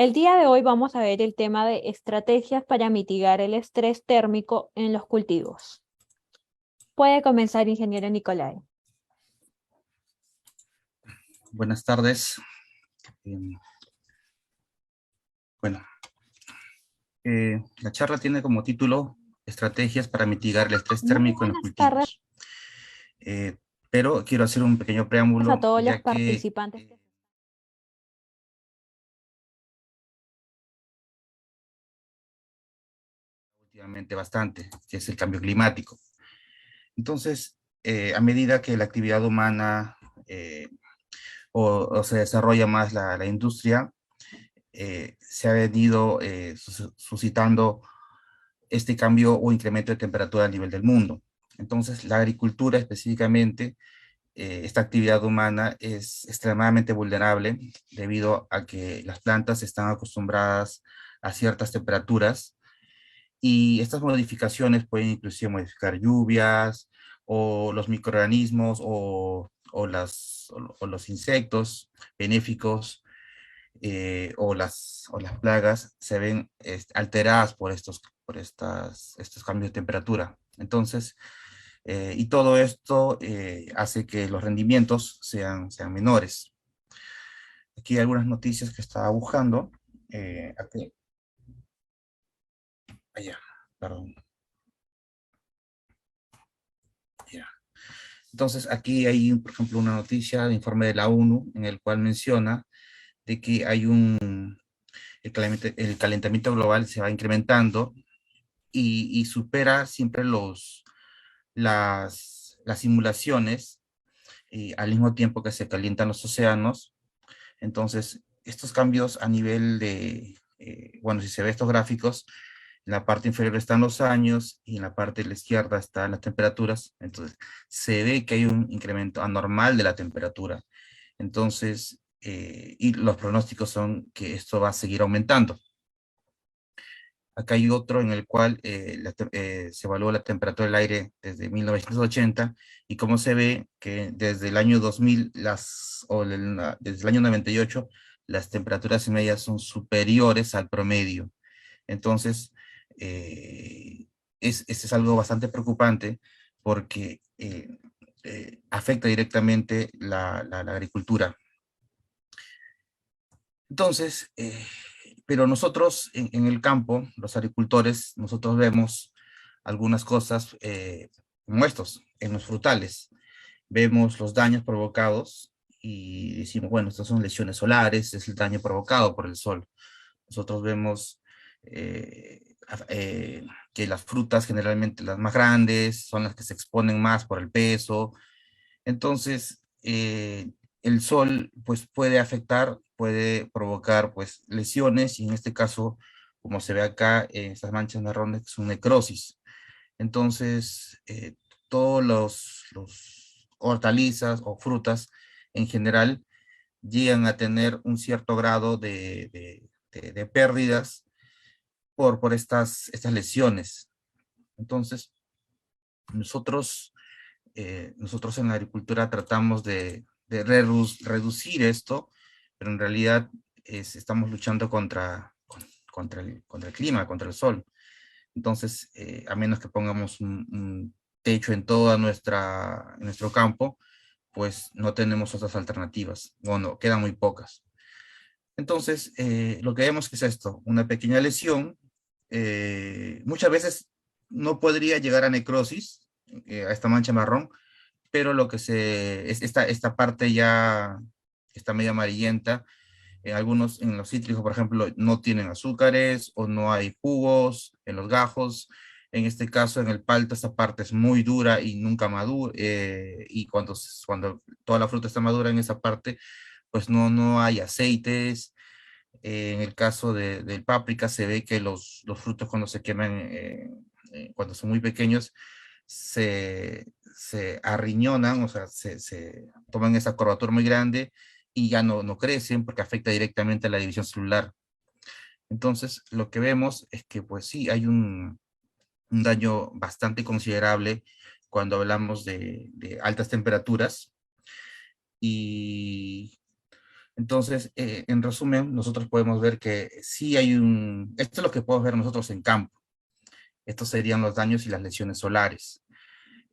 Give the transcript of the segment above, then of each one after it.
El día de hoy vamos a ver el tema de estrategias para mitigar el estrés térmico en los cultivos. Puede comenzar, ingeniero Nicolai. Buenas tardes. Eh, bueno, la charla tiene como título Estrategias para mitigar el estrés Muy térmico en los buenas tardes cultivos. Pero quiero hacer un pequeño a preámbulo, todos los ya que participantes. últimamente bastante, que es el cambio climático. Entonces, a medida que la actividad humana o se desarrolla más la industria, se ha venido suscitando este cambio o incremento de temperatura a nivel del mundo. Entonces, la agricultura específicamente, esta actividad humana es extremadamente vulnerable debido a que las plantas están acostumbradas a ciertas temperaturas y estas modificaciones pueden inclusive modificar lluvias o los microorganismos o los insectos benéficos o las plagas se ven alteradas por estos cambios de temperatura. Entonces, y todo esto hace que los rendimientos sean menores. Aquí hay algunas noticias que estaba buscando. Aquí, allá, perdón. Ya. Entonces, aquí hay, por ejemplo, una noticia de informe de la ONU en el cual menciona de que el calentamiento global se va incrementando y supera siempre las simulaciones al mismo tiempo que se calientan los océanos. Entonces, estos cambios a nivel bueno, si se ve estos gráficos, en la parte inferior están los años y en la parte de la izquierda están las temperaturas. Entonces, se ve que hay un incremento anormal de la temperatura. Entonces, y los pronósticos son que esto va a seguir aumentando. Acá hay otro en el cual se evalúa la temperatura del aire desde 1980 y como se ve que desde el año 2000, desde el año 98, las temperaturas medias son superiores al promedio. Entonces, este es algo bastante preocupante porque afecta directamente la agricultura. Entonces, pero nosotros en el campo, los agricultores, nosotros vemos algunas cosas como estos, en los frutales. Vemos los daños provocados y decimos, bueno, estas son lesiones solares, es el daño provocado por el sol. Nosotros vemos que las frutas, generalmente las más grandes, son las que se exponen más por el peso. Entonces, el sol pues puede afectar, puede provocar pues lesiones y en este caso, como se ve acá, en estas manchas marrones, que son necrosis. Entonces, todos los hortalizas o frutas en general llegan a tener un cierto grado de pérdidas por estas lesiones. Entonces, nosotros nosotros en la agricultura tratamos de reducir esto, pero en realidad estamos luchando contra el clima, contra el sol. Entonces, a menos que pongamos un techo en en nuestro campo, pues no tenemos otras alternativas. Bueno, quedan muy pocas. Entonces, lo que vemos que es esto, una pequeña lesión, muchas veces no podría llegar a necrosis, a esta mancha marrón, pero esta parte ya está medio amarillenta. En los cítricos, por ejemplo, no tienen azúcares o no hay jugos en los gajos. En este caso, en el palta, esta parte es muy dura y nunca madura. Y cuando toda la fruta está madura en esa parte, pues no hay aceites. En el caso del páprica se ve que los frutos cuando se queman, cuando son muy pequeños, se arriñonan, o sea, se toman esa curvatura muy grande y ya no crecen porque afecta directamente a la división celular. Entonces, lo que vemos es que pues sí, hay un daño bastante considerable cuando hablamos de altas temperaturas y Entonces, en resumen, nosotros podemos ver que sí hay esto es lo que podemos ver nosotros en campo. Estos serían los daños y las lesiones solares.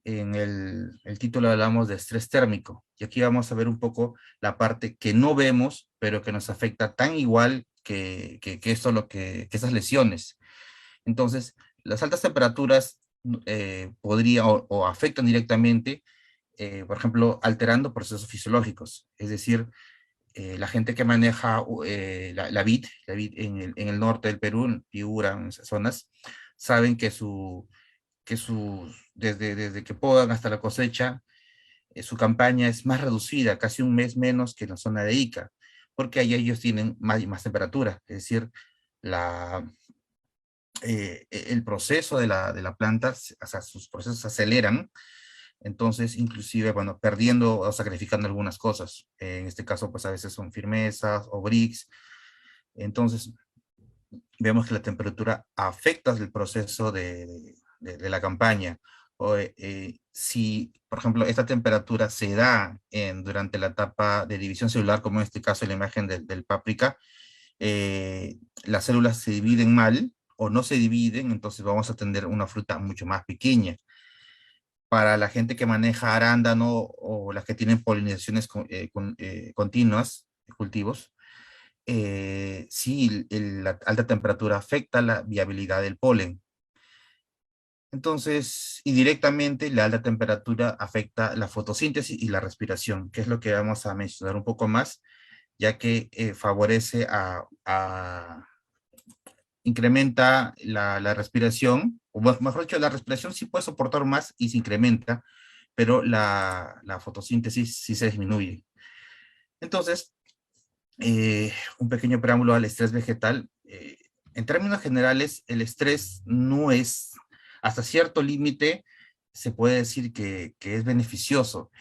En el título hablamos de estrés térmico, y aquí vamos a ver un poco la parte que no vemos, pero que nos afecta tan igual que esto, que esas lesiones. Entonces, las altas temperaturas podrían o afectan directamente, por ejemplo, alterando procesos fisiológicos, es decir, la gente que maneja la vid en el norte del Perú, en Piura, en esas zonas, saben desde que podan hasta la cosecha, su campaña es más reducida, casi un mes menos que en la zona de Ica, porque ahí ellos tienen más temperatura, es decir, la, el proceso de la planta, o sea, sus procesos se aceleran, entonces inclusive, bueno, perdiendo o sacrificando algunas cosas. En este caso, pues a veces son firmezas o bricks. Entonces, vemos que la temperatura afecta el proceso de la campaña. Si, por ejemplo, esta temperatura se da durante la etapa de división celular, como en este caso en la imagen del páprica, las células se dividen mal o no se dividen, entonces vamos a tener una fruta mucho más pequeña. Para la gente que maneja arándano o las que tienen polinizaciones continuas de cultivos, sí, la alta temperatura afecta la viabilidad del polen. Entonces, y directamente la alta temperatura afecta la fotosíntesis y la respiración, que es lo que vamos a mencionar un poco más, ya que favorece incrementa la respiración, o mejor dicho, la respiración sí puede soportar más y se incrementa, pero la fotosíntesis sí se disminuye. Entonces, un pequeño preámbulo al estrés vegetal. En términos generales, el estrés no es, hasta cierto límite, se puede decir que es beneficioso,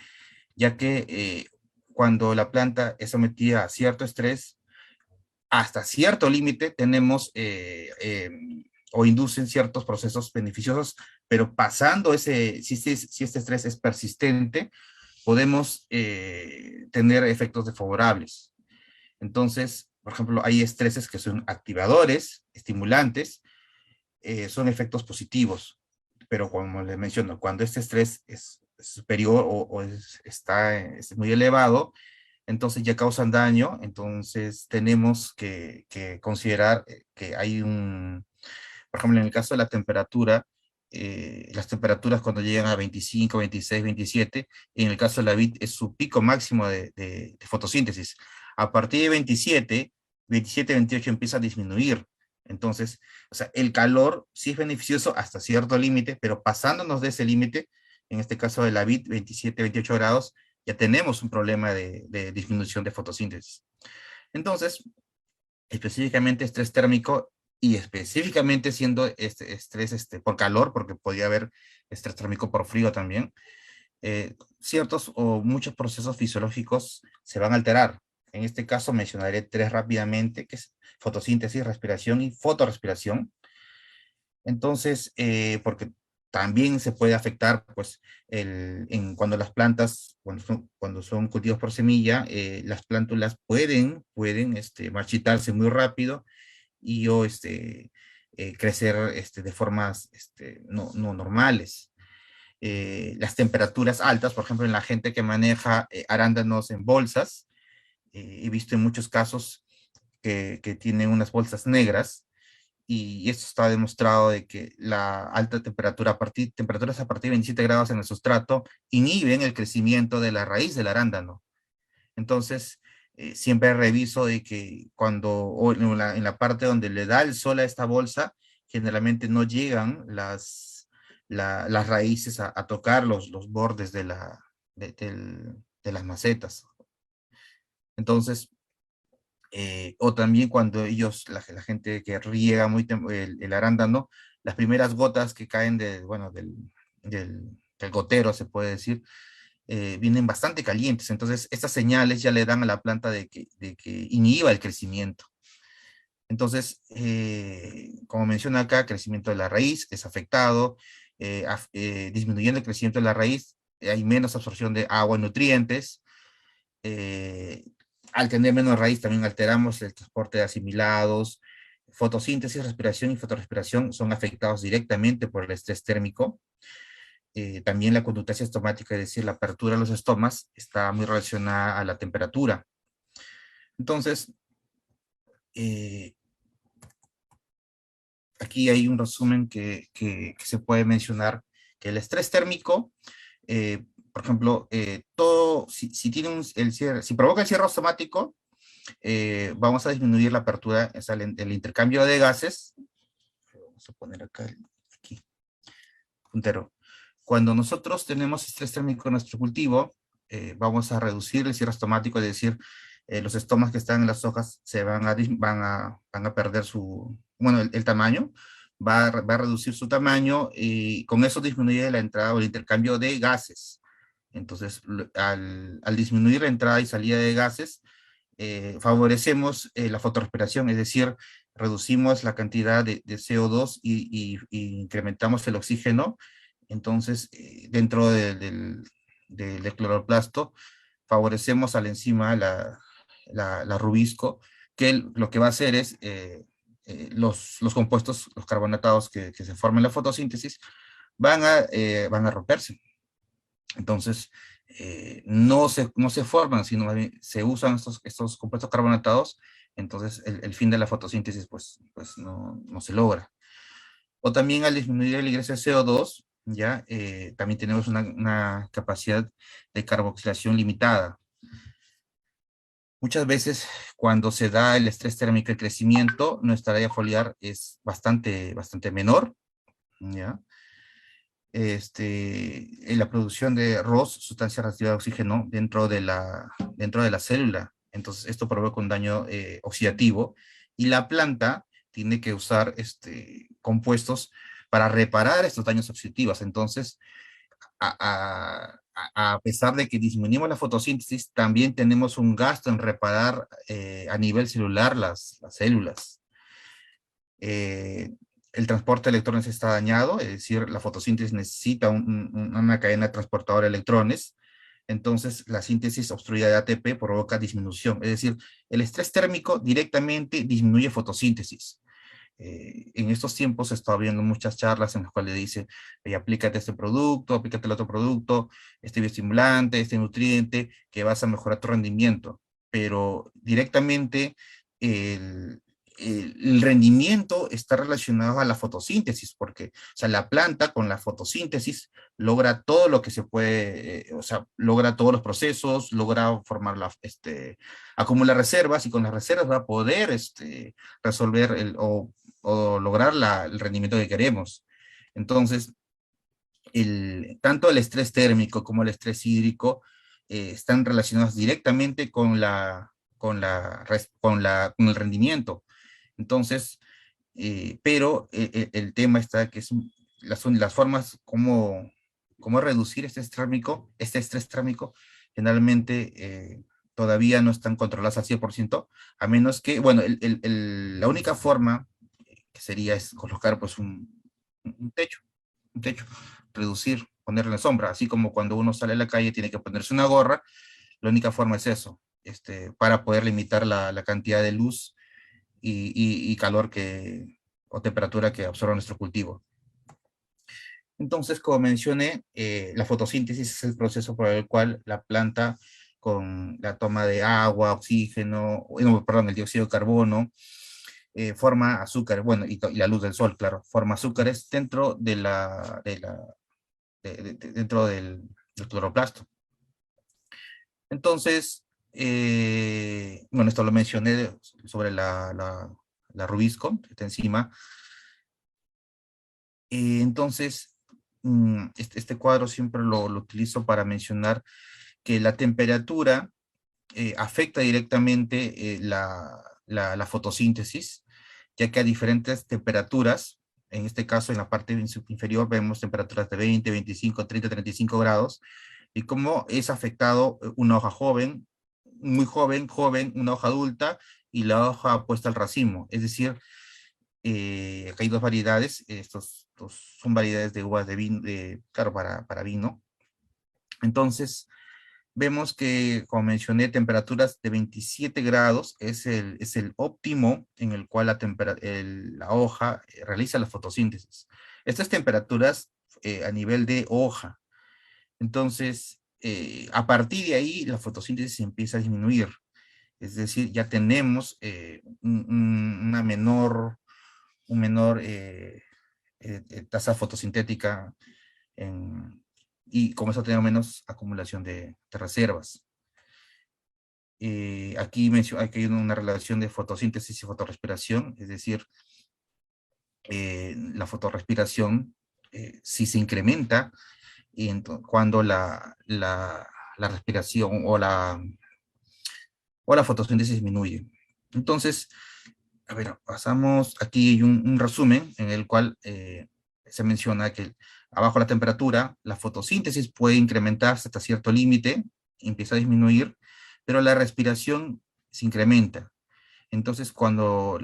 ya que cuando la planta es sometida a cierto estrés, hasta cierto límite tenemos o inducen ciertos procesos beneficiosos, pero pasando si este estrés es persistente, podemos tener efectos desfavorables. Entonces, por ejemplo, hay estreses que son activadores, estimulantes, son efectos positivos, pero como les menciono, cuando este estrés es superior es muy elevado, entonces ya causan daño, entonces tenemos que considerar que hay por ejemplo, en el caso de la temperatura, las temperaturas cuando llegan a 25, 26, 27, en el caso de la vid es su pico máximo de fotosíntesis. A partir de 27, 27, 28 empieza a disminuir. Entonces, o sea, el calor sí es beneficioso hasta cierto límite, pero pasándonos de ese límite, en este caso de la vid, 27, 28 grados, ya tenemos un problema de disminución de fotosíntesis. Entonces, específicamente estrés térmico y específicamente siendo este estrés por calor, porque podía haber estrés térmico por frío también, ciertos o muchos procesos fisiológicos se van a alterar. En este caso mencionaré tres rápidamente, que es fotosíntesis, respiración y fotorrespiración. Entonces, porque también se puede afectar, pues, cuando las plantas, cuando son cultivos por semilla, las plántulas pueden marchitarse muy rápido y o crecer de formas no normales. Las temperaturas altas, por ejemplo, en la gente que maneja arándanos en bolsas, he visto en muchos casos que tienen unas bolsas negras, y esto está demostrado de que la alta temperatura, temperaturas a partir de 27 grados en el sustrato, inhiben el crecimiento de la raíz del arándano. Entonces, siempre reviso de que o en la parte donde le da el sol a esta bolsa, generalmente no llegan las raíces a tocar los bordes de las macetas. Entonces, o también cuando la gente que riega el arándano, las primeras gotas que caen del gotero, se puede decir, vienen bastante calientes. Entonces, estas señales ya le dan a la planta de que inhiba el crecimiento. Entonces, como menciona acá, crecimiento de la raíz es afectado, disminuyendo el crecimiento de la raíz, hay menos absorción de agua y nutrientes, al tener menos raíz también alteramos el transporte de asimilados. Fotosíntesis, respiración y fotorrespiración son afectados directamente por el estrés térmico. También la conductancia estomática, es decir, la apertura de los estomas, está muy relacionada a la temperatura. Entonces, eh, aquí hay un resumen que se puede mencionar, que el estrés térmico, por ejemplo, tiene si provoca el cierre estomático, vamos a disminuir la apertura, o sea, el intercambio de gases. Vamos a poner acá, aquí, puntero. Cuando nosotros tenemos estrés térmico en nuestro cultivo, vamos a reducir el cierre estomático, es decir, los estomas que están en las hojas van a perder bueno, el tamaño, va a reducir su tamaño y con eso disminuye la entrada o el intercambio de gases. Entonces, al disminuir la entrada y salida de gases, favorecemos la fotorrespiración, es decir, reducimos la cantidad de CO2 y incrementamos el oxígeno. Entonces, dentro del cloroplasto, favorecemos a la enzima, la rubisco, que lo que va a hacer es los compuestos, los carbonatados que se forman en la fotosíntesis, van a romperse. Entonces, no se forman, sino más bien se usan estos compuestos carbonatados, entonces el fin de la fotosíntesis pues no se logra. O también al disminuir el ingreso de CO2, ya también tenemos una capacidad de carboxilación limitada. Muchas veces cuando se da el estrés térmico, el crecimiento, nuestra área foliar es bastante menor, ¿ya? En la producción de ROS, sustancia reactiva de oxígeno, dentro de la célula. Entonces, esto provoca un daño oxidativo y la planta tiene que usar compuestos para reparar estos daños oxidativos. Entonces, a pesar de que disminuimos la fotosíntesis, también tenemos un gasto en reparar a nivel celular las células. El transporte de electrones está dañado, es decir, la fotosíntesis necesita una cadena transportadora de electrones, entonces la síntesis obstruida de ATP provoca disminución, es decir, el estrés térmico directamente disminuye fotosíntesis. En estos tiempos he estado viendo muchas charlas en las cuales dice, aplícate este producto, aplícate el otro producto, este bioestimulante, este nutriente, que vas a mejorar tu rendimiento, pero directamente el, el rendimiento está relacionado a la fotosíntesis, porque, o sea, la planta con la fotosíntesis logra todo lo que se puede, o sea, logra todos los procesos, logra formar acumula reservas y con las reservas va a poder, resolver o lograr el rendimiento que queremos. Entonces, tanto el estrés térmico como el estrés hídrico están relacionados directamente con el rendimiento. Entonces, pero el tema está que son las formas cómo reducir este estrés térmico, generalmente todavía no están controladas al 100%, a menos que, bueno, la única forma que sería es colocar pues un techo, un techo, reducir, ponerle sombra, así como cuando uno sale a la calle tiene que ponerse una gorra, la única forma es eso, para poder limitar la cantidad de luz y calor o temperatura que absorbe nuestro cultivo. Entonces, como mencioné, la fotosíntesis es el proceso por el cual la planta, con la toma de agua, oxígeno, no, perdón, el dióxido de carbono, forma azúcar, bueno, y la luz del sol, claro, forma azúcares dentro dentro del cloroplasto. Entonces, bueno, esto lo mencioné sobre la rubisco, esta enzima. Entonces, este cuadro siempre lo utilizo para mencionar que la temperatura afecta directamente la fotosíntesis, ya que a diferentes temperaturas, en este caso en la parte inferior vemos temperaturas de 20, 25, 30, 35 grados, y cómo es afectado una hoja joven, muy joven, una hoja adulta y la hoja puesta al racimo. Es decir, acá hay dos variedades, estos son variedades de uvas de vino, claro, para vino. Entonces, vemos que, como mencioné, temperaturas de 27 grados es el óptimo en el cual la hoja realiza la fotosíntesis. Estas temperaturas a nivel de hoja. Entonces, a partir de ahí, la fotosíntesis empieza a disminuir. Es decir, ya tenemos una un menor tasa fotosintética y con eso tenemos menos acumulación de reservas. Aquí hay una relación de fotosíntesis y fotorrespiración, es decir, la fotorrespiración si se incrementa cuando la respiración o la fotosíntesis disminuye. Entonces, a ver, pasamos, aquí hay un resumen en el cual se menciona que abajo la temperatura, la fotosíntesis puede incrementarse hasta cierto límite, empieza a disminuir, pero la respiración se incrementa. Entonces, cuando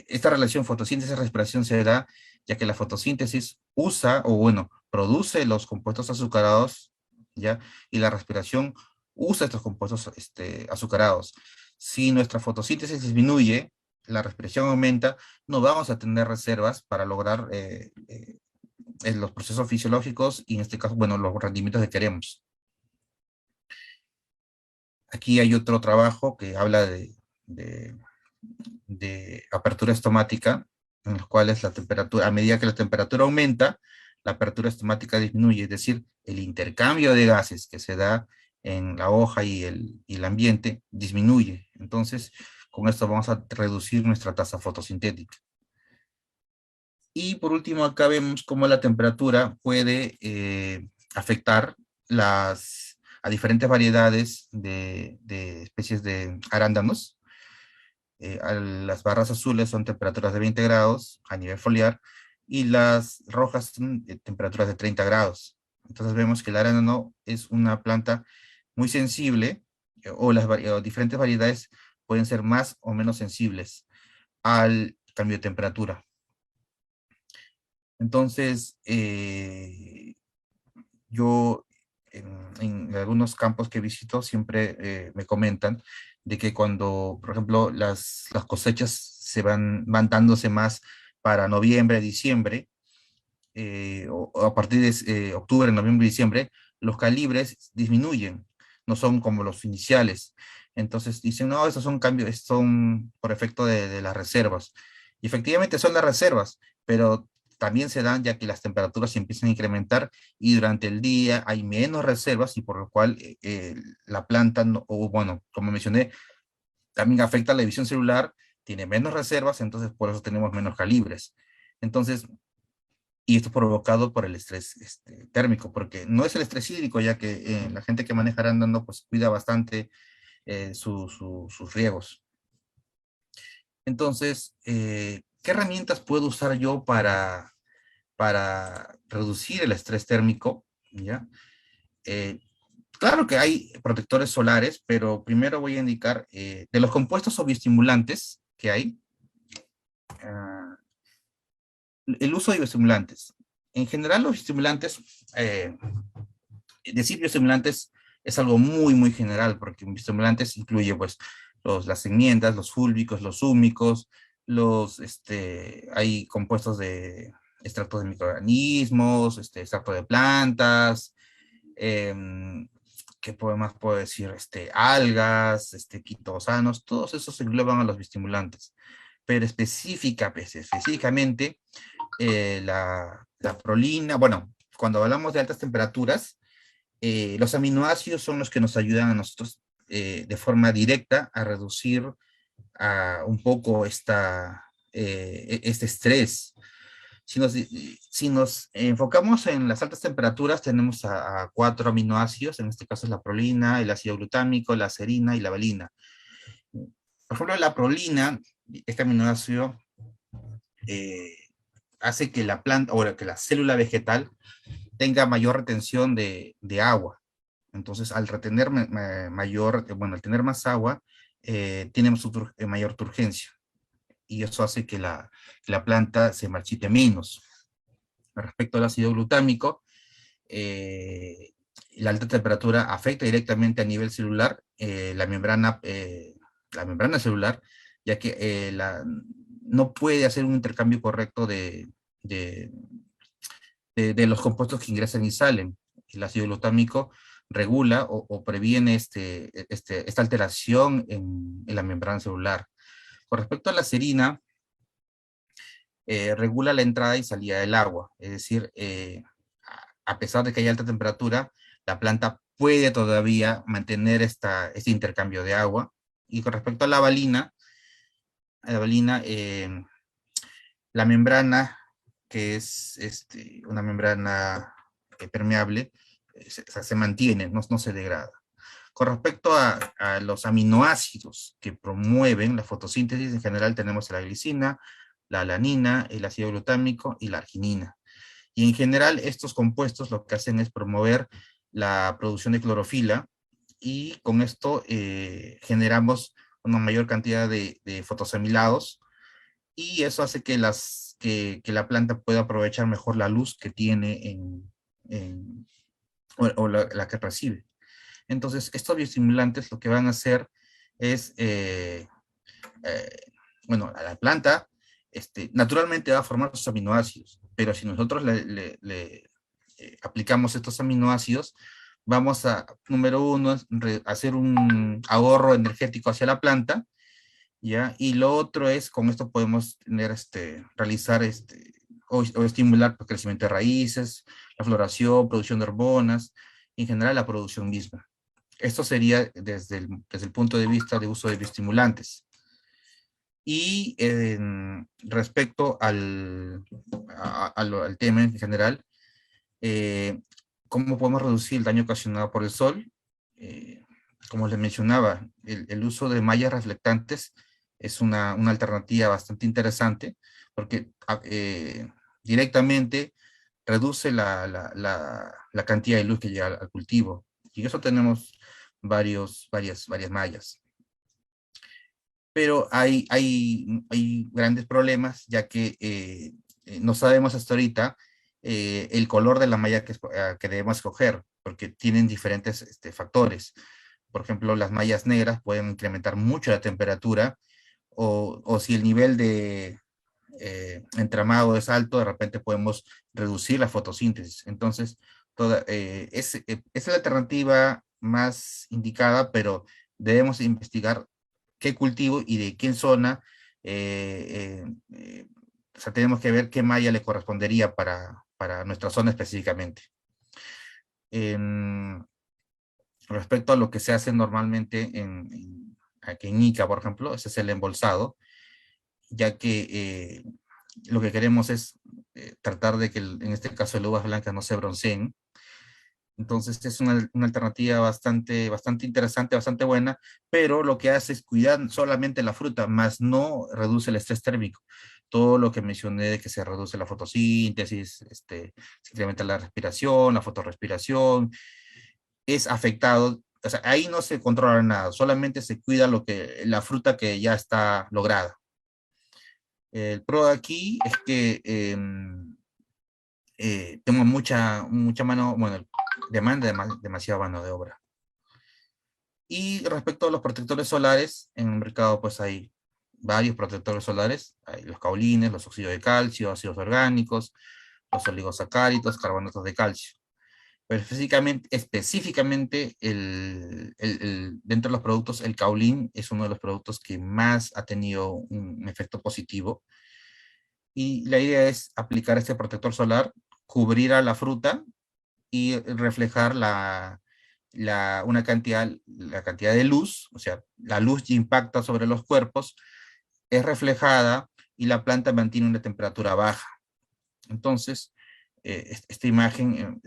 esta relación fotosíntesis-respiración se da, ya que la fotosíntesis usa, o bueno, produce los compuestos azucarados, ¿ya? Y la respiración usa estos compuestos azucarados. Si nuestra fotosíntesis disminuye, la respiración aumenta, no vamos a tener reservas para lograr los procesos fisiológicos y en este caso, bueno, los rendimientos que queremos. Aquí hay otro trabajo que habla de apertura estomática, en los cuales la temperatura, a medida que la temperatura aumenta, la apertura estomática disminuye, es decir, el intercambio de gases que se da en la hoja y el ambiente disminuye. Entonces, con esto vamos a reducir nuestra tasa fotosintética. Y por último, acá vemos cómo la temperatura puede afectar a diferentes variedades de especies de arándanos. Las barras azules son temperaturas de 20 grados a nivel foliar y las rojas son temperaturas de 30 grados. Entonces vemos que el arándano es una planta muy sensible o diferentes variedades pueden ser más o menos sensibles al cambio de temperatura. Entonces, yo en algunos campos que visito siempre me comentan de que cuando, por ejemplo, las cosechas van dándose más para noviembre, diciembre, o a partir de octubre, noviembre, diciembre, los calibres disminuyen, no son como los iniciales. Entonces dicen, no, estos son cambios, son por efecto de las reservas. Y efectivamente son las reservas, pero también se dan ya que las temperaturas se empiezan a incrementar y durante el día hay menos reservas y por lo cual la planta, o bueno, como mencioné, también afecta a la división celular, tiene menos reservas, entonces por eso tenemos menos calibres. Entonces, y esto es provocado por el estrés térmico, porque no es el estrés hídrico, ya que la gente que maneja arándano pues cuida bastante sus riegos. Entonces, ¿qué herramientas puedo usar yo para reducir el estrés térmico? ¿Ya? Claro que hay protectores solares, pero primero voy a indicar de los compuestos o bioestimulantes que hay, ah, el uso de bioestimulantes. En general, los estimulantes, decir bioestimulantes es algo muy, muy general, porque bioestimulantes incluye, pues, las enmiendas, los fúlbicos, los húmicos, hay compuestos de extractos de microorganismos, extracto de plantas, ¿qué más puedo decir? Algas, quitosanos, todos esos se engloban a los bioestimulantes. Pero específicamente, la prolina, bueno, cuando hablamos de altas temperaturas, los aminoácidos son los que nos ayudan a nosotros de forma directa a reducir un poco este estrés. Si nos enfocamos en las altas temperaturas, tenemos a 4 aminoácidos, en este caso es la prolina, el ácido glutámico, la serina y la valina. Por ejemplo, la prolina, este aminoácido, hace que la planta, o que la célula vegetal tenga mayor retención de agua. Entonces, al retener al tener más agua, tenemos mayor turgencia. Y eso hace que la planta se marchite menos. Respecto al ácido glutámico, la alta temperatura afecta directamente a nivel celular la membrana celular, ya que no puede hacer un intercambio correcto de, de los compuestos que ingresan y salen. El ácido glutámico regula o previene esta alteración en la membrana celular. Con respecto a la serina, regula la entrada y salida del agua, es decir, a pesar de que hay alta temperatura, la planta puede todavía mantener este intercambio de agua. Y con respecto a la valina la membrana, que es una membrana permeable, se mantiene, no se degrada. Con respecto a los aminoácidos que promueven la fotosíntesis, en general tenemos la glicina, la alanina, el ácido glutámico y la arginina. Y en general estos compuestos lo que hacen es promover la producción de clorofila y con esto generamos una mayor cantidad de fotosamilados y eso hace que la planta pueda aprovechar mejor la luz que tiene o la que recibe. Entonces, estos bioestimulantes lo que van a hacer es, eh, bueno, a la planta naturalmente va a formar sus aminoácidos, pero si nosotros le aplicamos estos aminoácidos, vamos a, número uno, hacer un ahorro energético hacia la planta, ¿ya? Y lo otro es, con esto podemos tener, realizar o estimular el crecimiento de raíces, la floración, producción de hormonas, y en general la producción misma. Esto sería desde el punto de vista de uso de bioestimulantes. Y respecto al tema en general, eh, ¿cómo podemos reducir el daño ocasionado por el sol? Como les mencionaba, el uso de mallas reflectantes es una alternativa bastante interesante porque directamente reduce la cantidad de luz que llega al cultivo. Y eso tenemos varias mallas. Pero hay grandes problemas, ya que no sabemos hasta ahorita el color de la malla que debemos escoger, porque tienen diferentes factores. Por ejemplo, las mallas negras pueden incrementar mucho la temperatura, o si el nivel de entramado es alto, de repente podemos reducir la fotosíntesis. Entonces, es la alternativa más indicada, pero debemos investigar qué cultivo y de qué zona, o sea, tenemos que ver qué malla le correspondería para nuestra zona específicamente. Respecto a lo que se hace normalmente aquí en Ica, por ejemplo, ese es el embolsado, ya que lo que queremos es tratar de que, en este caso, las uvas blancas no se bronceen. Entonces es una alternativa bastante interesante, bastante buena, pero lo que hace es cuidar solamente la fruta, más no reduce el estrés térmico. Todo lo que mencioné de que se reduce la fotosíntesis, se incrementa la respiración, la fotorrespiración, es afectado. O sea, ahí no se controla nada, solamente se cuida la fruta que ya está lograda. El pro de aquí es que tengo mucha mano, bueno, demanda demasiada mano de obra. Y respecto a los protectores solares, en el mercado pues hay varios protectores solares, hay los caolines, los óxidos de calcio, ácidos orgánicos, los oligosacáridos, carbonatos de calcio. Pero específicamente dentro de los productos, el caolín es uno de los productos que más ha tenido un efecto positivo. Y la idea es aplicar este protector solar, cubrir a la fruta y reflejar la cantidad de luz, o sea, la luz que impacta sobre los cuerpos, es reflejada y la planta mantiene una temperatura baja. Entonces, esta imagen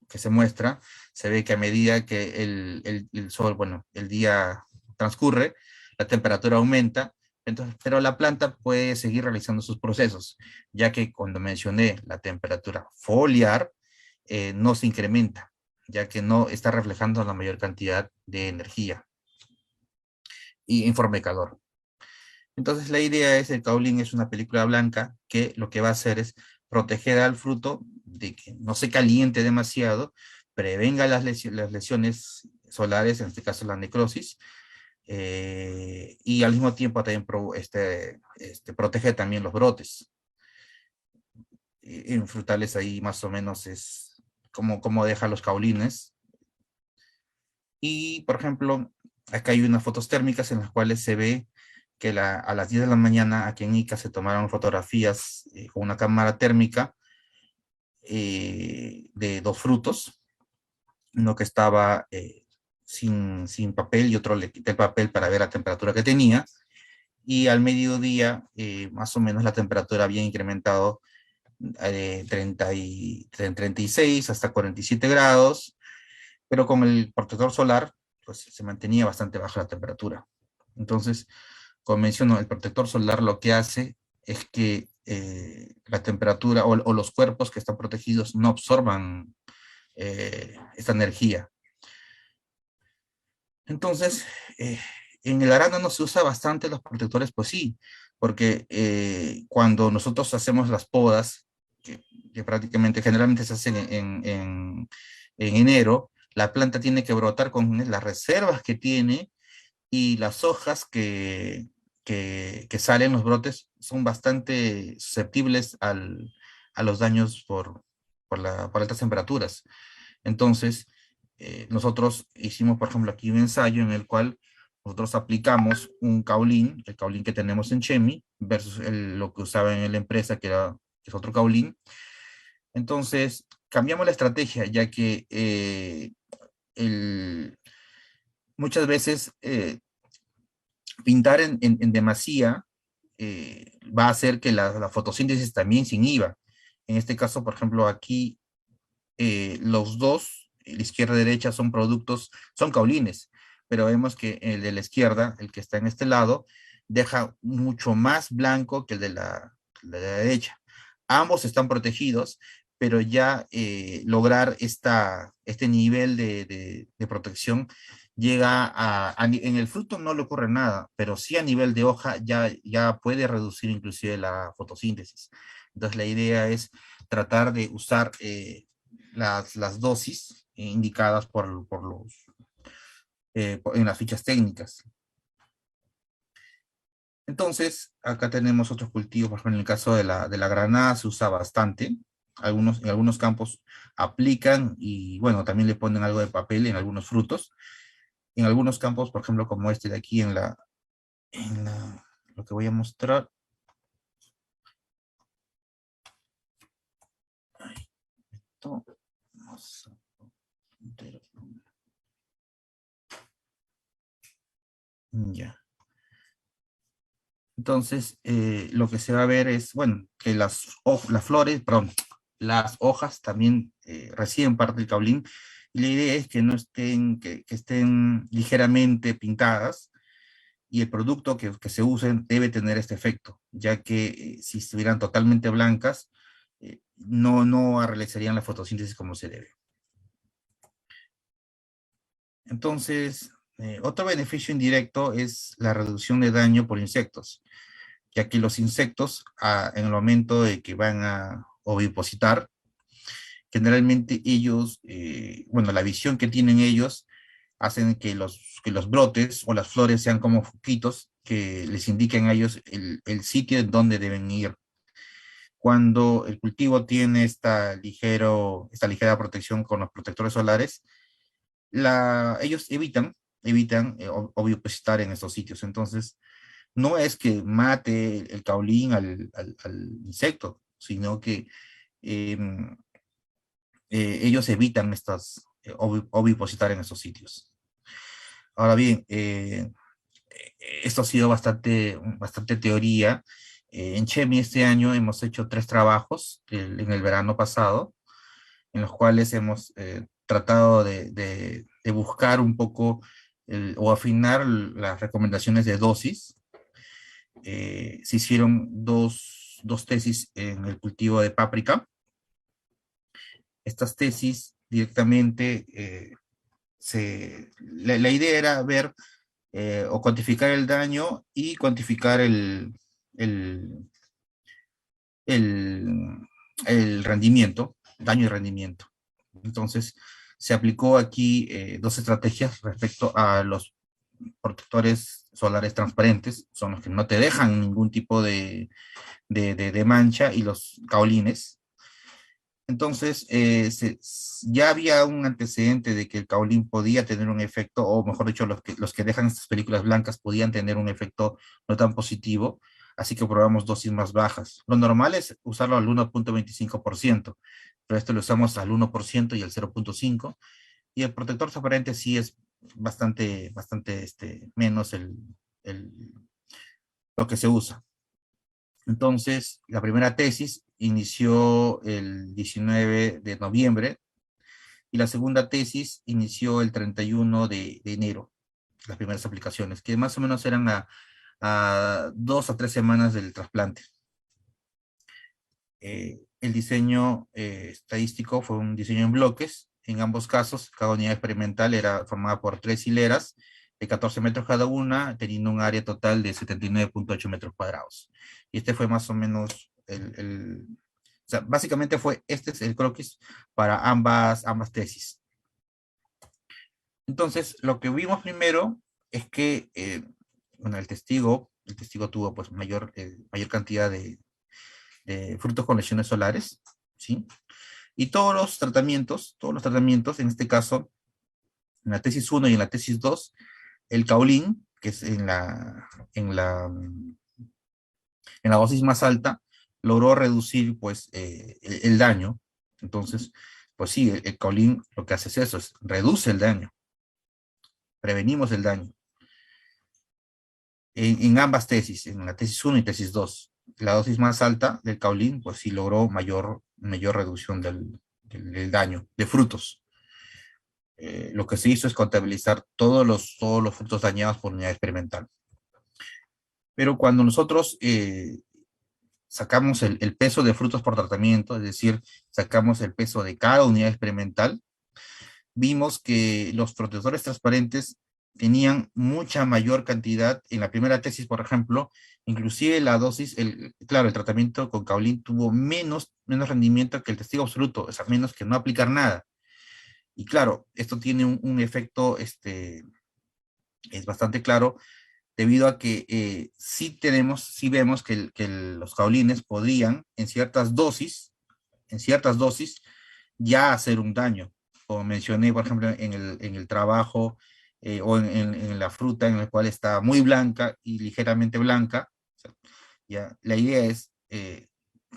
que se muestra, se ve que a medida que el sol, bueno, el día transcurre, la temperatura aumenta, entonces, pero la planta puede seguir realizando sus procesos, ya que cuando mencioné la temperatura foliar, no se incrementa, ya que no está reflejando la mayor cantidad de energía y en forma de calor. Entonces la idea es, el kaolin es una película blanca que lo que va a hacer es proteger al fruto de que no se caliente demasiado, prevenga las lesiones solares, en este caso la necrosis, y al mismo tiempo también protege también los brotes. En frutales ahí más o menos es como deja los caulines. Y, por ejemplo, acá hay unas fotos térmicas en las cuales se ve que a las 10 de la mañana aquí en Ica se tomaron fotografías con una cámara térmica de dos frutos, uno que estaba sin papel y otro le quité el papel para ver la temperatura que tenía, y al mediodía más o menos la temperatura había incrementado de 36 hasta 47 grados, pero con el protector solar pues se mantenía bastante baja la temperatura. Entonces, como menciono, el protector solar lo que hace es que la temperatura o los cuerpos que están protegidos no absorban esta energía. Entonces, en el arándano se usa bastante los protectores, pues sí, porque cuando nosotros hacemos las podas, que prácticamente generalmente se hacen en enero, la planta tiene que brotar con las reservas que tiene, y las hojas que salen, los brotes, son bastante susceptibles a los daños por altas temperaturas. Entonces, nosotros hicimos, por ejemplo, aquí un ensayo en el cual nosotros aplicamos un caulín, el caulín que tenemos en Chemi, versus lo que usaba en la empresa, que es otro caulín. Entonces, cambiamos la estrategia, ya que muchas veces pintar en demasía va a hacer que la fotosíntesis también se inhiba. En este caso, por ejemplo, aquí los dos, la izquierda y derecha, son caulines, pero vemos que el de la izquierda, el que está en este lado, deja mucho más blanco que el de la derecha. Ambos están protegidos, pero ya lograr este nivel de protección llega en el fruto no le ocurre nada, pero sí a nivel de hoja ya puede reducir inclusive la fotosíntesis. Entonces la idea es tratar de usar las dosis indicadas en las fichas técnicas. Entonces, acá tenemos otros cultivos, por ejemplo, en el caso de la granada se usa bastante. En algunos campos aplican y, bueno, también le ponen algo de papel en algunos frutos. En algunos campos, por ejemplo, como este de aquí lo que voy a mostrar. Ahí, esto, vamos ya. Entonces, lo que se va a ver es, bueno, que las flores, perdón, las hojas también reciben parte del caulín, y la idea es que no estén, que estén ligeramente pintadas, y el producto que se usen debe tener este efecto, ya que si estuvieran totalmente blancas, no realizarían la fotosíntesis como se debe. Entonces, otro beneficio indirecto es la reducción de daño por insectos, ya que los insectos, en el momento de que van a ovipositar, generalmente ellos, bueno, la visión que tienen ellos hacen que los brotes o las flores sean como foquitos que les indiquen a ellos el sitio en donde deben ir. Cuando el cultivo tiene esta ligera protección con los protectores solares, ellos evitan ovipositar en estos sitios. Entonces, no es que mate el caulín al insecto, sino que em, ellos evitan ovipositar en estos sitios. Ahora bien, esto ha sido bastante teoría. En Chemi este año hemos hecho 3 trabajos en el verano pasado, en los cuales hemos tratado de buscar un poco o afinar las recomendaciones de dosis. Se hicieron dos tesis en el cultivo de páprica. Estas tesis directamente, la idea era ver o cuantificar el daño y cuantificar el, el, el rendimiento, daño y rendimiento. Entonces, se aplicó aquí dos estrategias respecto a los protectores solares transparentes, son los que no te dejan ningún tipo de mancha, y los kaolines. Entonces, ya había un antecedente de que el kaolín podía tener un efecto, o mejor dicho, los que dejan estas películas blancas podían tener un efecto no tan positivo, así que probamos dosis más bajas. Lo normal es usarlo al 1,25%, pero esto lo usamos al 1% y al 0,5%, y el protector transparente sí es bastante menos el- lo que se usa. Entonces, la primera tesis inició el 19 de noviembre y la segunda tesis inició el 31 de enero, las primeras aplicaciones, que más o menos eran a 2 a 3 semanas del trasplante. El diseño estadístico fue un diseño en bloques. En ambos casos, cada unidad experimental era formada por 3 hileras de 14 metros cada una, teniendo un área total de 79,8 metros cuadrados. Y este fue más o menos o sea, básicamente este es el croquis para ambas tesis. Entonces, lo que vimos primero es que, bueno, el testigo tuvo pues mayor cantidad de frutos con lesiones solares, ¿sí? Y todos los tratamientos, en este caso, en la tesis 1 y en la tesis 2, el caolín, que es en la dosis más alta, logró reducir pues el daño. Entonces, pues sí, el caolín lo que hace es eso, es reduce el daño, prevenimos el daño. En ambas tesis, en la tesis 1 y tesis 2, la dosis más alta del caolín, pues sí logró mayor reducción del daño de frutos. Lo que se hizo es contabilizar todos los frutos dañados por unidad experimental. Pero cuando nosotros sacamos el peso de frutos por tratamiento, es decir, sacamos el peso de cada unidad experimental, vimos que los protectores transparentes tenían mucha mayor cantidad. En la primera tesis, por ejemplo, inclusive la dosis, claro, el tratamiento con caolín tuvo menos rendimiento que el testigo absoluto, o sea, menos que no aplicar nada. Y claro, esto tiene un efecto, es bastante claro, debido a que sí vemos que los caolines podrían, en ciertas dosis, ya hacer un daño. Como mencioné, por ejemplo, en el trabajo, o en la fruta en la cual está muy blanca y ligeramente blanca. O sea, ya, la idea es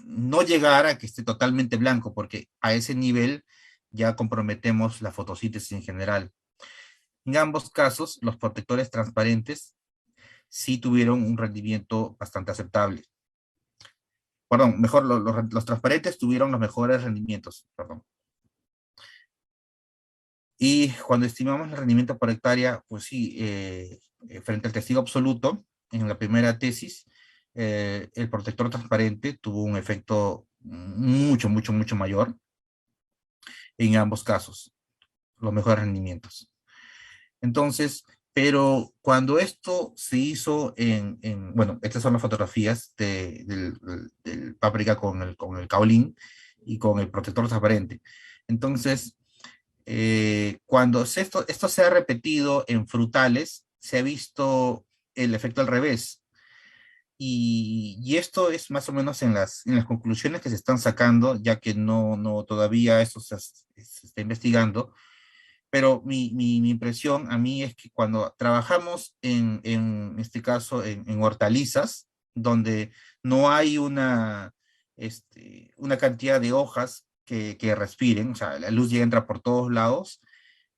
no llegar a que esté totalmente blanco, porque a ese nivel ya comprometemos la fotosíntesis en general. En ambos casos, los protectores transparentes sí tuvieron un rendimiento bastante aceptable. Perdón, mejor, los transparentes tuvieron los mejores rendimientos, perdón. Y cuando estimamos el rendimiento por hectárea, pues sí, frente al testigo absoluto, en la primera tesis, el protector transparente tuvo un efecto mucho mayor en ambos casos, los mejores rendimientos. Entonces, pero cuando esto se hizo bueno, estas son las fotografías del páprica con el caolín y con el protector transparente. Entonces, cuando esto se ha repetido en frutales, se ha visto el efecto al revés. Y esto es más o menos en las conclusiones que se están sacando, ya que no todavía eso se está investigando. Pero mi impresión a mí es que cuando trabajamos en este caso en hortalizas, donde no hay una cantidad de hojas que respiren, o sea, la luz ya entra por todos lados.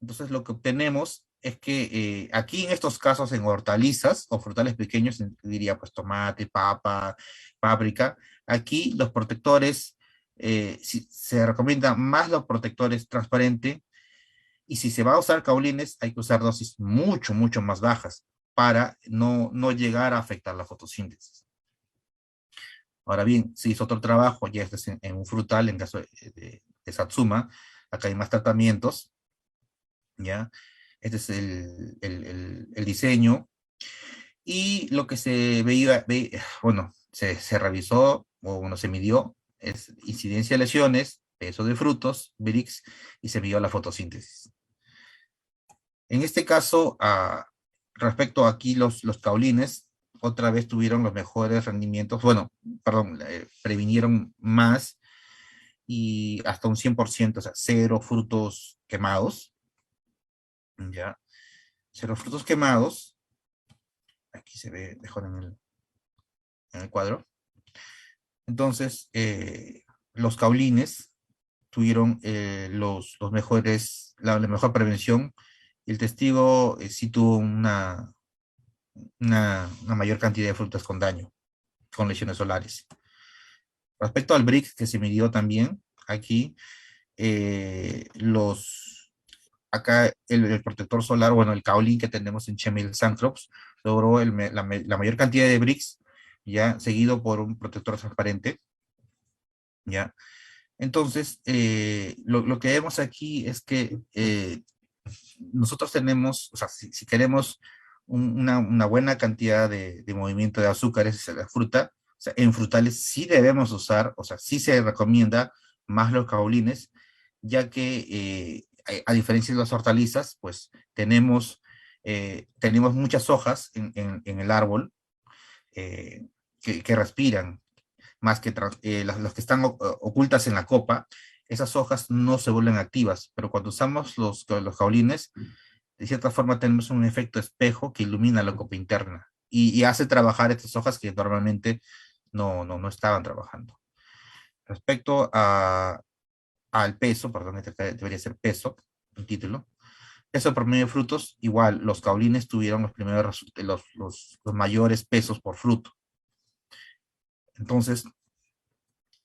Entonces lo que obtenemos es que aquí en estos casos en hortalizas o frutales pequeños, diría pues tomate, papa, páprica, aquí los protectores, se recomienda más los protectores transparentes, y si se va a usar caolines, hay que usar dosis mucho más bajas para no llegar a afectar la fotosíntesis. Ahora bien, se hizo otro trabajo, ya este es en un frutal, en caso de Satsuma, acá hay más tratamientos, ¿ya? Este es el diseño, y lo que se bueno, se revisó, o bueno, se midió, es incidencia de lesiones, peso de frutos, Brix, y se midió la fotosíntesis. En este caso, respecto aquí los caolines, otra vez tuvieron los mejores rendimientos, bueno, perdón, previnieron más y hasta un 100%, o sea, cero frutos quemados, ¿ya? Cero frutos quemados, aquí se ve mejor en el cuadro. Entonces, los caolines tuvieron los mejores, la mejor prevención. El testigo sí tuvo una mayor cantidad de frutas con daño, con lesiones solares. Respecto al BRIC que se midió también, aquí acá el protector solar, bueno, el kaolin que tenemos en Chemil Sancrops, logró la mayor cantidad de bricks, ya seguido por un protector transparente, ya. Entonces, lo que vemos aquí es que nosotros tenemos, o sea, si queremos una buena cantidad de movimiento de azúcares en la fruta, o sea, en frutales sí debemos usar, o sea, sí se recomienda más los caolines, ya que a diferencia de las hortalizas, pues tenemos muchas hojas en el árbol que respiran, más que las que están ocultas en la copa, esas hojas no se vuelven activas, pero cuando usamos los caolines, de cierta forma tenemos un efecto espejo que ilumina la copa interna y hace trabajar estas hojas que normalmente no estaban trabajando. Respecto al peso, perdón, debería ser peso, el título. Peso promedio de frutos, igual, los caolines tuvieron los primeros, los mayores pesos por fruto. Entonces,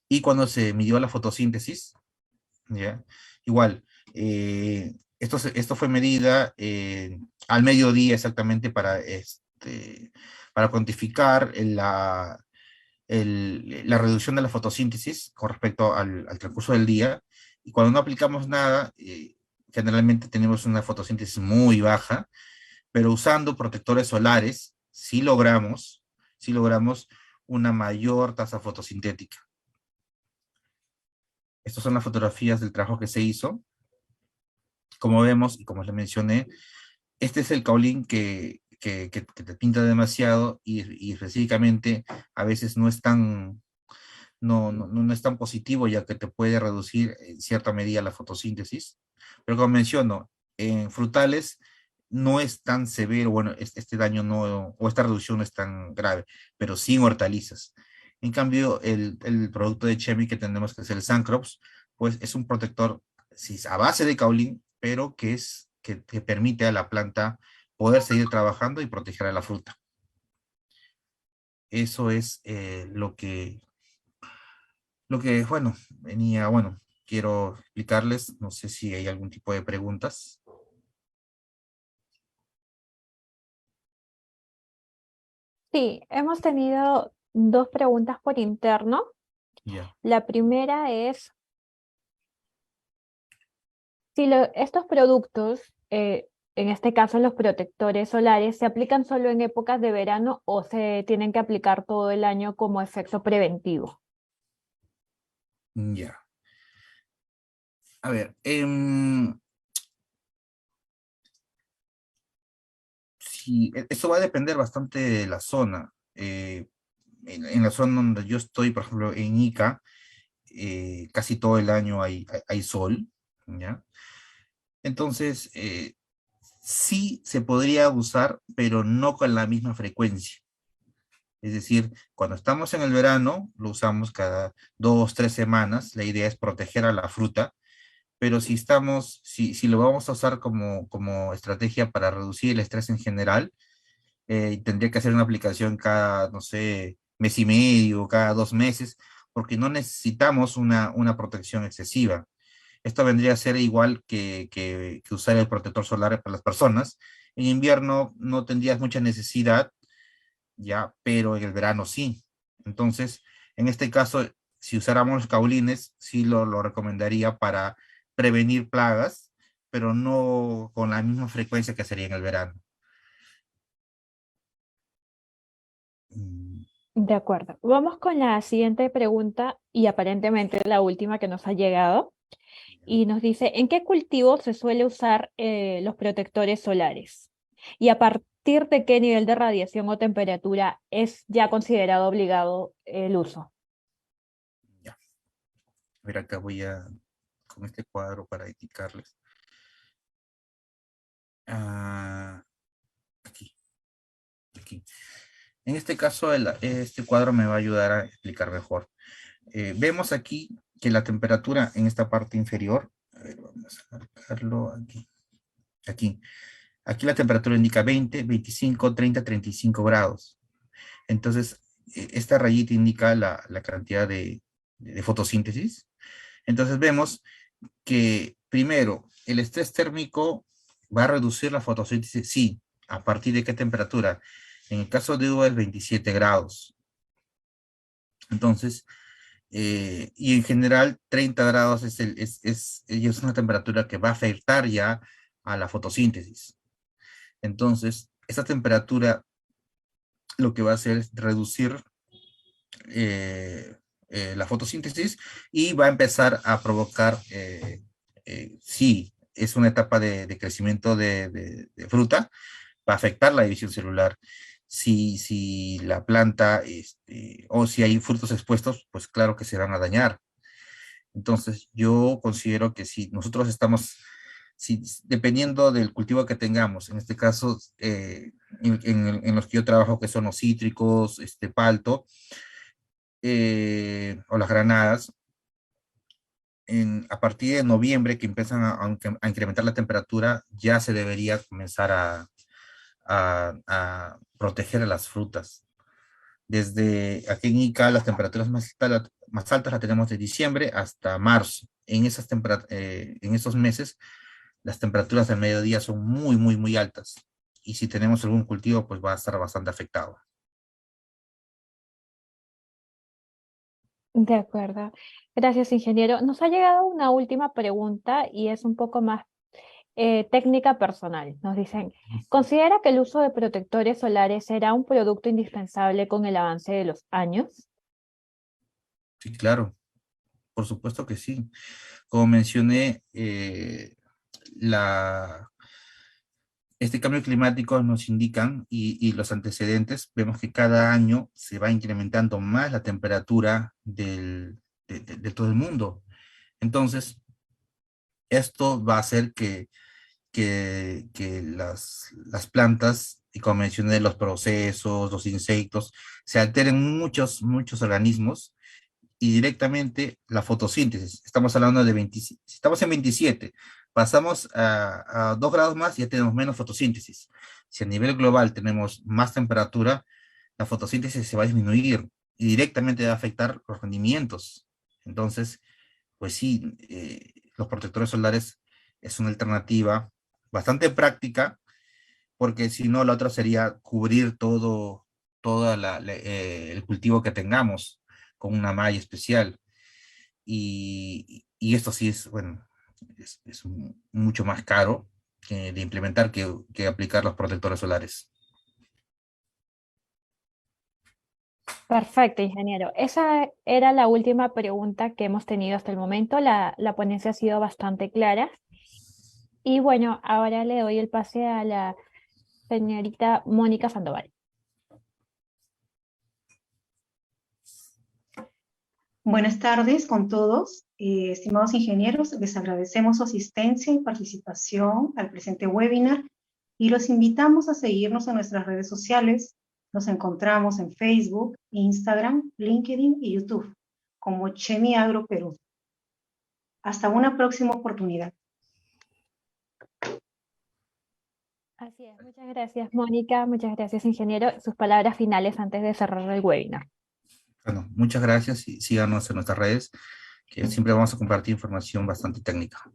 y cuando se midió la fotosíntesis, ¿ya? Igual, esto fue medida al mediodía exactamente para cuantificar la reducción de la fotosíntesis con respecto al transcurso del día. Y cuando no aplicamos nada, generalmente tenemos una fotosíntesis muy baja, pero usando protectores solares, sí logramos una mayor tasa fotosintética. Estas son las fotografías del trabajo que se hizo. Como vemos, y como les mencioné, este es el caolín que te pinta demasiado y específicamente a veces no es tan positivo, ya que te puede reducir en cierta medida la fotosíntesis. Pero como menciono, en frutales no es tan severo, bueno, este daño no, o esta reducción no es tan grave, pero sí en hortalizas. En cambio, el producto de Chemi que tenemos, que es el Sancrops, pues es un protector sí, a base de caolín, pero que permite a la planta poder seguir trabajando y proteger a la fruta. Eso es bueno, quiero explicarles, no sé si hay algún tipo de preguntas. Sí, hemos tenido dos preguntas por interno. Ya. La primera es si estos productos, en este caso los protectores solares, se aplican solo en épocas de verano o se tienen que aplicar todo el año como efecto preventivo. Ya. A ver, sí, eso va a depender bastante de la zona. En la zona donde yo estoy, por ejemplo, en Ica, casi todo el año hay sol, ¿ya? Entonces, sí se podría usar, pero no con la misma frecuencia. Es decir, cuando estamos en el verano, lo usamos cada 2, 3 semanas. La idea es proteger a la fruta, pero si lo vamos a usar como estrategia para reducir el estrés en general, tendría que hacer una aplicación cada, no sé, mes y medio, cada 2 meses, porque no necesitamos una protección excesiva. Esto vendría a ser igual que usar el protector solar para las personas. En invierno no tendrías mucha necesidad, ya, pero en el verano sí. Entonces, en este caso, si usáramos los caulines, sí lo recomendaría para prevenir plagas, pero no con la misma frecuencia que sería en el verano. Mm. De acuerdo. Vamos con la siguiente pregunta y aparentemente la última que nos ha llegado. Y nos dice, ¿en qué cultivo se suele usar los protectores solares? ¿Y a partir de qué nivel de radiación o temperatura es ya considerado obligado el uso? Ya, a ver, acá voy a, con este cuadro para indicarles. Ah, aquí, aquí. En este caso, este cuadro me va a ayudar a explicar mejor. Vemos aquí que la temperatura en esta parte inferior, a ver, vamos a marcarlo aquí, aquí. Aquí la temperatura indica 20, 25, 30, 35 grados. Entonces, esta rayita indica la cantidad de fotosíntesis. Entonces vemos que primero, el estrés térmico va a reducir la fotosíntesis, sí. ¿A partir de qué temperatura? En el caso de uva es 27 grados. Entonces, y en general 30 grados es una temperatura que va a afectar ya a la fotosíntesis. Entonces, esta temperatura lo que va a hacer es reducir la fotosíntesis y va a empezar a provocar, sí, es una etapa de crecimiento de fruta, va a afectar la división celular. Si la planta, o si hay frutos expuestos, pues claro que se van a dañar. Entonces, yo considero que si nosotros estamos, si, dependiendo del cultivo que tengamos, en este caso, en los que yo trabajo, que son los cítricos, palto, o las granadas, a partir de noviembre, que empiezan a incrementar la temperatura, ya se debería comenzar a proteger a las frutas. Desde aquí en Ica, las temperaturas más altas las tenemos de diciembre hasta marzo. En esos meses, las temperaturas del mediodía son muy, muy, muy altas. Y si tenemos algún cultivo, pues va a estar bastante afectado. De acuerdo. Gracias, ingeniero. Nos ha llegado una última pregunta y es un poco más técnica personal. Nos dicen, ¿considera que el uso de protectores solares será un producto indispensable con el avance de los años? Sí, claro, por supuesto que sí. Como mencioné, la, este cambio climático nos indican y los antecedentes, vemos que cada año se va incrementando más la temperatura de todo el mundo. Entonces, esto va a hacer que las plantas, y como mencioné, los procesos, los insectos, se alteren muchos organismos y directamente la fotosíntesis. Estamos hablando de 20, si estamos en 27, pasamos a 2 grados más y ya tenemos menos fotosíntesis. Si a nivel global tenemos más temperatura, la fotosíntesis se va a disminuir y directamente va a afectar los rendimientos. Entonces, pues sí, los protectores solares es una alternativa bastante práctica, porque si no, la otra sería cubrir el cultivo que tengamos con una malla especial. Y esto sí es, bueno, mucho más caro de implementar que aplicar los protectores solares. Perfecto, ingeniero. Esa era la última pregunta que hemos tenido hasta el momento. La ponencia ha sido bastante clara. Y bueno, ahora le doy el pase a la señorita Mónica Sandoval. Buenas tardes con todos. Estimados ingenieros, les agradecemos su asistencia y participación al presente webinar y los invitamos a seguirnos en nuestras redes sociales. Nos encontramos en Facebook, Instagram, LinkedIn y YouTube como Chemi Agro Perú. Hasta una próxima oportunidad. Así es, muchas gracias, Mónica. Muchas gracias, ingeniero. Sus palabras finales antes de cerrar el webinar. Bueno, muchas gracias y síganos en nuestras redes, que siempre vamos a compartir información bastante técnica.